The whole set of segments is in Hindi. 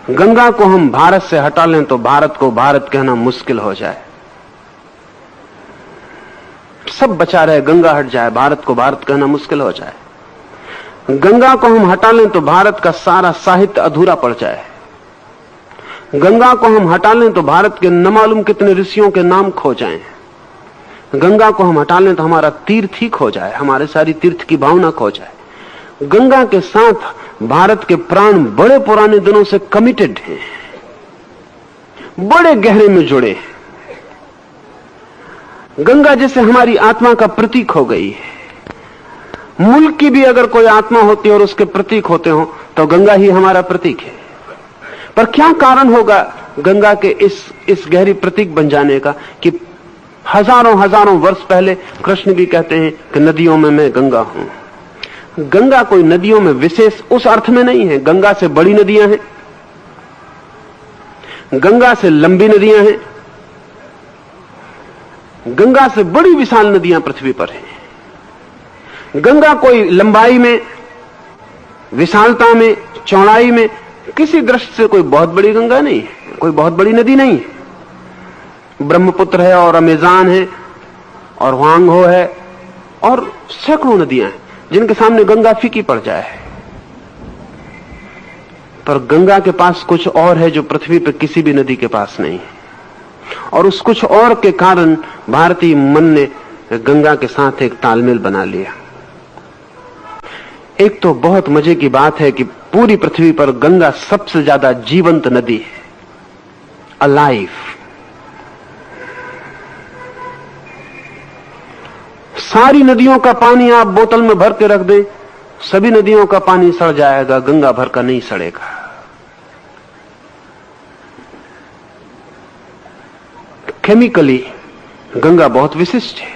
गंगा को हम भारत से हटा लें तो भारत को भारत कहना मुश्किल हो जाए। सब बचा रहे, गंगा हट जाए, भारत को भारत कहना मुश्किल हो जाए। गंगा को हम हटा लें तो भारत का सारा साहित्य अधूरा पड़ जाए। गंगा को हम हटा लें तो भारत के न मालूम कितने ऋषियों के नाम खो जाएं। गंगा को हम हटा लें तो हमारा तीर्थ ही खो जाए, हमारे सारी तीर्थ की भावना खो जाए। गंगा के साथ भारत के प्राण बड़े पुराने दिनों से कमिटेड हैं, बड़े गहरे में जुड़े हैं। गंगा जैसे हमारी आत्मा का प्रतीक हो गई है। मुल्क की भी अगर कोई आत्मा होती और उसके प्रतीक होते हो तो गंगा ही हमारा प्रतीक है। पर क्या कारण होगा गंगा के इस गहरी प्रतीक बन जाने का कि हजारों हजारों वर्ष पहले कृष्ण भी कहते हैं कि नदियों में मैं गंगा हूं। गंगा कोई नदियों में विशेष उस अर्थ में नहीं है। गंगा से बड़ी नदियां हैं, गंगा से लंबी नदियां हैं, गंगा से बड़ी विशाल नदियां पृथ्वी पर हैं। गंगा कोई लंबाई में, विशालता में, चौड़ाई में किसी दृष्टि से कोई बहुत बड़ी गंगा नहीं है, कोई बहुत बड़ी नदी नहीं है। ब्रह्मपुत्र है और अमेज़न है और ह्वांगहो है और सैकड़ों नदियां हैं जिनके सामने गंगा फीकी पड़ जाए। पर गंगा के पास कुछ और है जो पृथ्वी पर किसी भी नदी के पास नहीं है, और उस कुछ और के कारण भारतीय मन ने गंगा के साथ एक तालमेल बना लिया। एक तो बहुत मजे की बात है कि पूरी पृथ्वी पर गंगा सबसे ज्यादा जीवंत नदी है, अलाइव। सारी नदियों का पानी आप बोतल में भर के रख दें, सभी नदियों का पानी सड़ जाएगा, गंगा भर का नहीं सड़ेगा। केमिकली गंगा बहुत विशिष्ट है।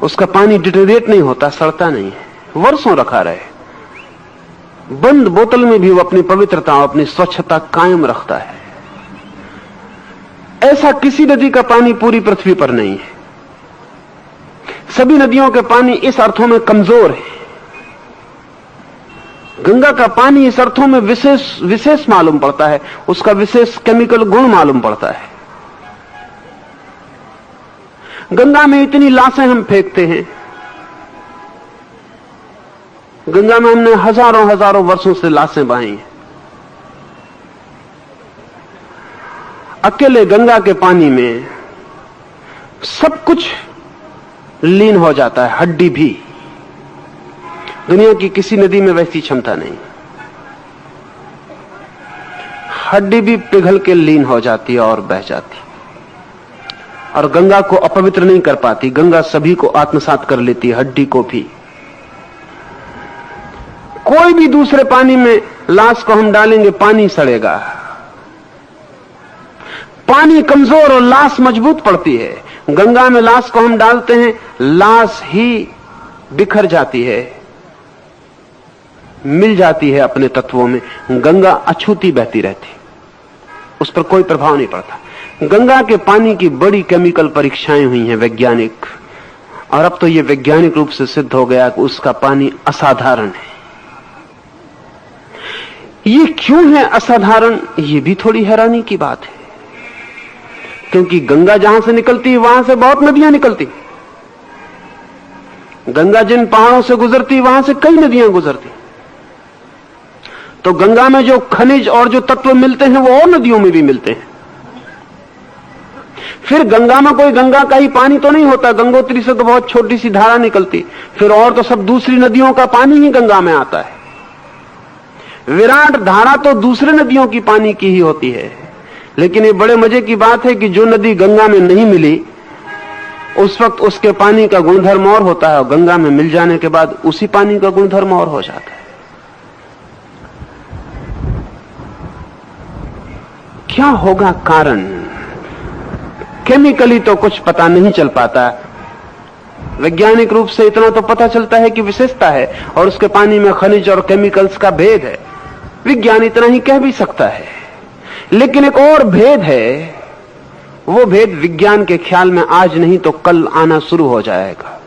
उसका पानी डिटेरिएट नहीं होता, सड़ता नहीं है, वर्षों रखा रहे। बंद बोतल में भी वो अपनी पवित्रता और अपनी स्वच्छता कायम रखता है। ऐसा किसी नदी का पानी पूरी पृथ्वी पर नहीं है। सभी नदियों के पानी इस अर्थों में कमजोर है। गंगा का पानी इस अर्थों में विशेष मालूम पड़ता है, उसका विशेष केमिकल गुण मालूम पड़ता है। गंगा में इतनी लाशें हम फेंकते हैं, गंगा में हमने हजारों हजारों वर्षों से लाशें बहाई हैं। अकेले गंगा के पानी में सब कुछ लीन हो जाता है, हड्डी भी। दुनिया की किसी नदी में वैसी क्षमता नहीं। हड्डी भी पिघल के लीन हो जाती है और बह जाती है, और गंगा को अपवित्र नहीं कर पाती। गंगा सभी को आत्मसात कर लेती है, हड्डी को भी। कोई भी दूसरे पानी में लाश को हम डालेंगे, पानी सड़ेगा। पानी कमजोर और लाश मजबूत पड़ती है। गंगा में लाश को हम डालते हैं, लाश ही बिखर जाती है, मिल जाती है अपने तत्वों में। गंगा अछूती बहती रहती, उस पर कोई प्रभाव नहीं पड़ता। गंगा के पानी की बड़ी केमिकल परीक्षाएं हुई हैं वैज्ञानिक, और अब तो यह वैज्ञानिक रूप से सिद्ध हो गया कि उसका पानी असाधारण है। ये क्यों है असाधारण, ये भी थोड़ी हैरानी की बात है, क्योंकि गंगा जहां से निकलती है वहां से बहुत नदियां निकलती। गंगा जिन पहाड़ों से गुजरती वहां से कई नदियां गुजरती। तो गंगा में जो खनिज और जो तत्व मिलते हैं वो और नदियों में भी मिलते हैं। फिर गंगा में कोई गंगा का ही पानी तो नहीं होता, गंगोत्री से तो बहुत छोटी सी धारा निकलती, फिर और तो सब दूसरी नदियों का पानी ही गंगा में आता है। विराट धारा तो दूसरे नदियों की पानी की ही होती है। लेकिन ये बड़े मजे की बात है कि जो नदी गंगा में नहीं मिली उस वक्त उसके पानी का गुणधर्म और होता है, और गंगा में मिल जाने के बाद उसी पानी का गुणधर्म और हो जाता है। क्या होगा कारण? केमिकली तो कुछ पता नहीं चल पाता, वैज्ञानिक रूप से इतना तो पता चलता है कि विशेषता है और उसके पानी में खनिज और केमिकल्स का भेद है। विज्ञान इतना ही कह भी सकता है। लेकिन एक और भेद है, वो भेद विज्ञान के ख्याल में आज नहीं तो कल आना शुरू हो जाएगा,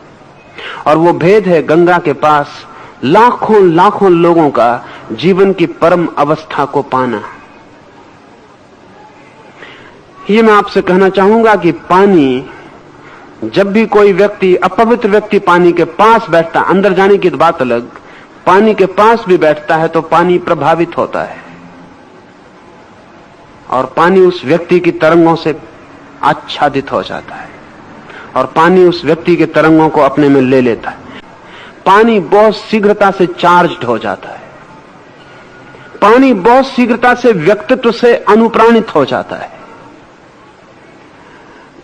और वो भेद है गंगा के पास लाखों लाखों लोगों का जीवन की परम अवस्था को पाना, ये मैं आपसे कहना चाहूंगा कि पानी, जब भी कोई व्यक्ति, अपवित्र व्यक्ति पानी के पास बैठता, अंदर जाने की बात अलग, पानी के पास भी बैठता है तो पानी प्रभावित होता है और पानी उस व्यक्ति की तरंगों से आच्छादित हो जाता है और पानी उस व्यक्ति के तरंगों को अपने में ले लेता है। पानी बहुत शीघ्रता से चार्ज्ड हो जाता है। पानी बहुत शीघ्रता से व्यक्तित्व से अनुप्राणित हो जाता है।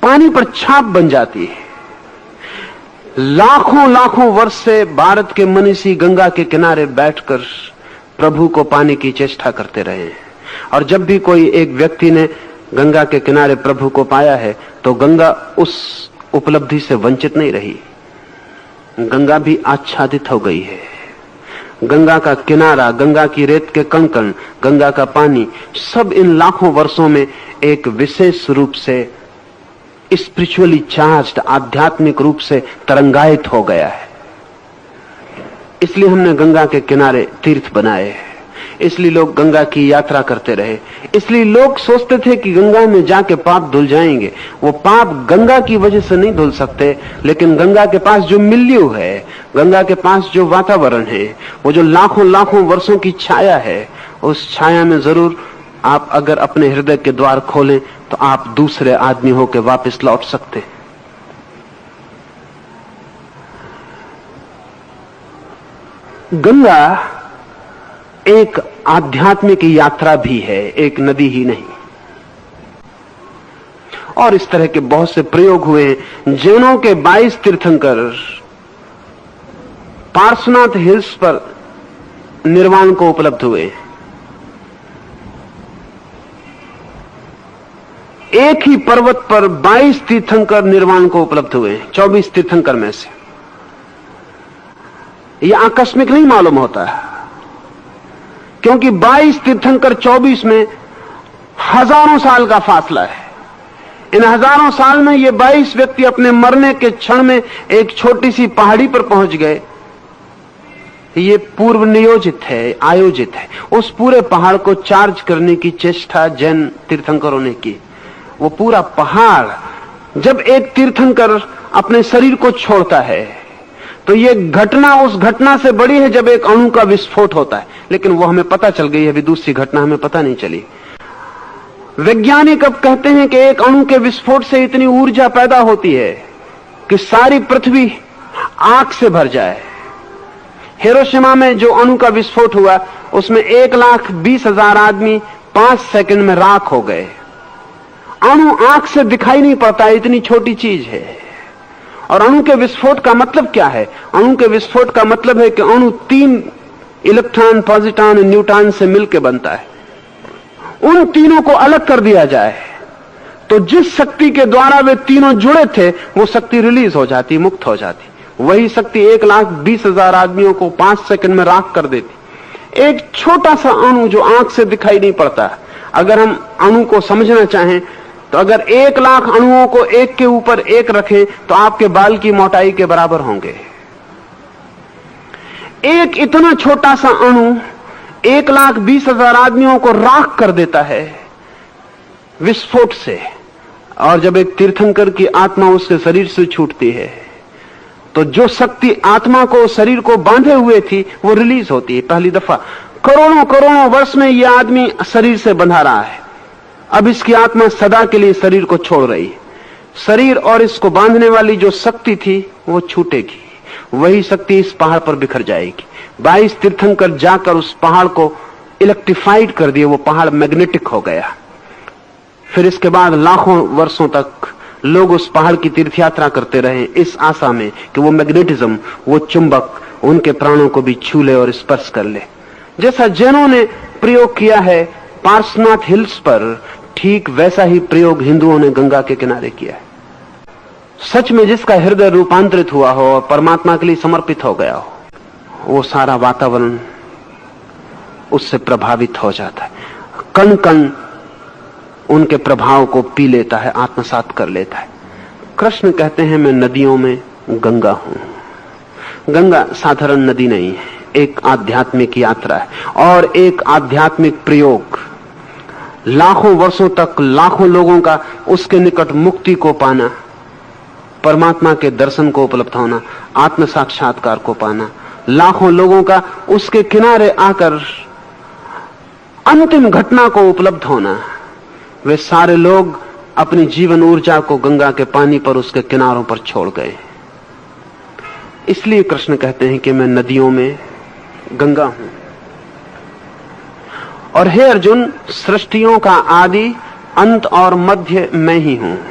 पानी पर छाप बन जाती है। लाखों लाखों वर्ष से भारत के मनीषी गंगा के किनारे बैठकर प्रभु को पाने की चेष्टा करते रहे हैं और जब भी कोई एक व्यक्ति ने गंगा के किनारे प्रभु को पाया है तो गंगा उस उपलब्धि से वंचित नहीं रही। गंगा भी आच्छादित हो गई है। गंगा का किनारा, गंगा की रेत के कण-कण, गंगा का पानी, सब इन लाखों वर्षों में एक विशेष रूप से स्पिरिचुअली चार्ज्ड, आध्यात्मिक रूप से तरंगायित हो गया है। इसलिए हमने गंगा के किनारे तीर्थ बनाए हैं। इसलिए लोग गंगा की यात्रा करते रहे। इसलिए लोग सोचते थे कि गंगा में जाके पाप धुल जाएंगे। वो पाप गंगा की वजह से नहीं धुल सकते, लेकिन गंगा के पास जो मिल्यू है, गंगा के पास जो वातावरण है, वो जो लाखों लाखों वर्षों की छाया है, उस छाया में जरूर आप अगर अपने हृदय के द्वार खोलें तो आप दूसरे आदमी होकर वापस लौट सकते। गंगा एक आध्यात्मिक यात्रा भी है, एक नदी ही नहीं। और इस तरह के बहुत से प्रयोग हुए हैं। जैनों के 22 तीर्थंकर पार्श्वनाथ हिल्स पर निर्वाण को उपलब्ध हुए। एक ही पर्वत पर 22 तीर्थंकर निर्वाण को उपलब्ध हुए, 24 तीर्थंकर में से। यह आकस्मिक नहीं मालूम होता है, क्योंकि 22 तीर्थंकर 24 में हजारों साल का फासला है। इन हजारों साल में ये 22 व्यक्ति अपने मरने के क्षण में एक छोटी सी पहाड़ी पर पहुंच गए। ये पूर्व नियोजित है, आयोजित है। उस पूरे पहाड़ को चार्ज करने की चेष्टा जैन तीर्थंकरों ने की। वो पूरा पहाड़, जब एक तीर्थंकर अपने शरीर को छोड़ता है तो ये घटना उस घटना से बड़ी है जब एक अणु का विस्फोट होता है, लेकिन वो हमें पता चल गई है। अभी दूसरी घटना हमें पता नहीं चली। वैज्ञानिक अब कहते हैं कि एक अणु के विस्फोट से इतनी ऊर्जा पैदा होती है कि सारी पृथ्वी आग से भर जाए। हिरोशिमा में जो अणु का विस्फोट हुआ उसमें 1,20,000 आदमी 5 सेकंड में राख हो गए। अणु आंख से दिखाई नहीं पड़ता, इतनी छोटी चीज है। और अणु के विस्फोट का मतलब क्या है? अणु के विस्फोट का मतलब है कि अणु 3 इलेक्ट्रॉन, पॉजिट्रॉन, न्यूट्रॉन से मिलकर बनता है। उन तीनों को अलग कर दिया जाए तो जिस शक्ति के द्वारा वे तीनों जुड़े थे वो शक्ति रिलीज हो जाती, मुक्त हो जाती। वही शक्ति 1,20,000 आदमियों को 5 सेकंड में राख कर देती। एक छोटा सा अणु जो आंख से दिखाई नहीं पड़ता, अगर हम अणु को समझना चाहें तो अगर 1,00,000 अणुओं को एक के ऊपर एक रखें तो आपके बाल की मोटाई के बराबर होंगे। एक इतना छोटा सा अणु 1,20,000 आदमियों को राख कर देता है विस्फोट से। और जब एक तीर्थंकर की आत्मा उसके शरीर से छूटती है तो जो शक्ति आत्मा को, शरीर को बांधे हुए थी, वो रिलीज होती है पहली दफा। करोड़ों करोड़ों वर्ष में यह आदमी शरीर से बंधा रहा है। अब इसकी आत्मा सदा के लिए शरीर को छोड़ रही है। शरीर और इसको बांधने वाली जो शक्ति थी वो छूटेगी। वही शक्ति इस पहाड़ पर बिखर जाएगी। 22 तीर्थंकर जाकर उस पहाड़ को इलेक्ट्रिफाइड कर दिए। वो पहाड़ मैग्नेटिक हो गया। फिर इसके बाद लाखों वर्षों तक लोग उस पहाड़ की तीर्थयात्रा करते रहे इस आशा में कि वो मैग्नेटिज्म, वो चुंबक उनके प्राणों को भी छू ले और स्पर्श कर ले। जैसा जैनों ने प्रयोग किया है पार्श्वनाथ हिल्स पर, ठीक वैसा ही प्रयोग हिंदुओं ने गंगा के किनारे किया है। सच में जिसका हृदय रूपांतरित हुआ हो और परमात्मा के लिए समर्पित हो गया हो, वो सारा वातावरण उससे प्रभावित हो जाता है। कण कण उनके प्रभाव को पी लेता है, आत्मसात कर लेता है। कृष्ण कहते हैं मैं नदियों में गंगा हूं। गंगा साधारण नदी नहीं है, एक आध्यात्मिक यात्रा है और एक आध्यात्मिक प्रयोग। लाखों वर्षों तक लाखों लोगों का उसके निकट मुक्ति को पाना, परमात्मा के दर्शन को उपलब्ध होना, आत्म साक्षात्कार को पाना, लाखों लोगों का उसके किनारे आकर अंतिम घटना को उपलब्ध होना, वे सारे लोग अपनी जीवन ऊर्जा को गंगा के पानी पर उसके किनारों पर छोड़ गए। इसलिए कृष्ण कहते हैं कि मैं नदियों में गंगा हूं। और हे अर्जुन, सृष्टियों का आदि, अंत और मध्य मैं ही हूं।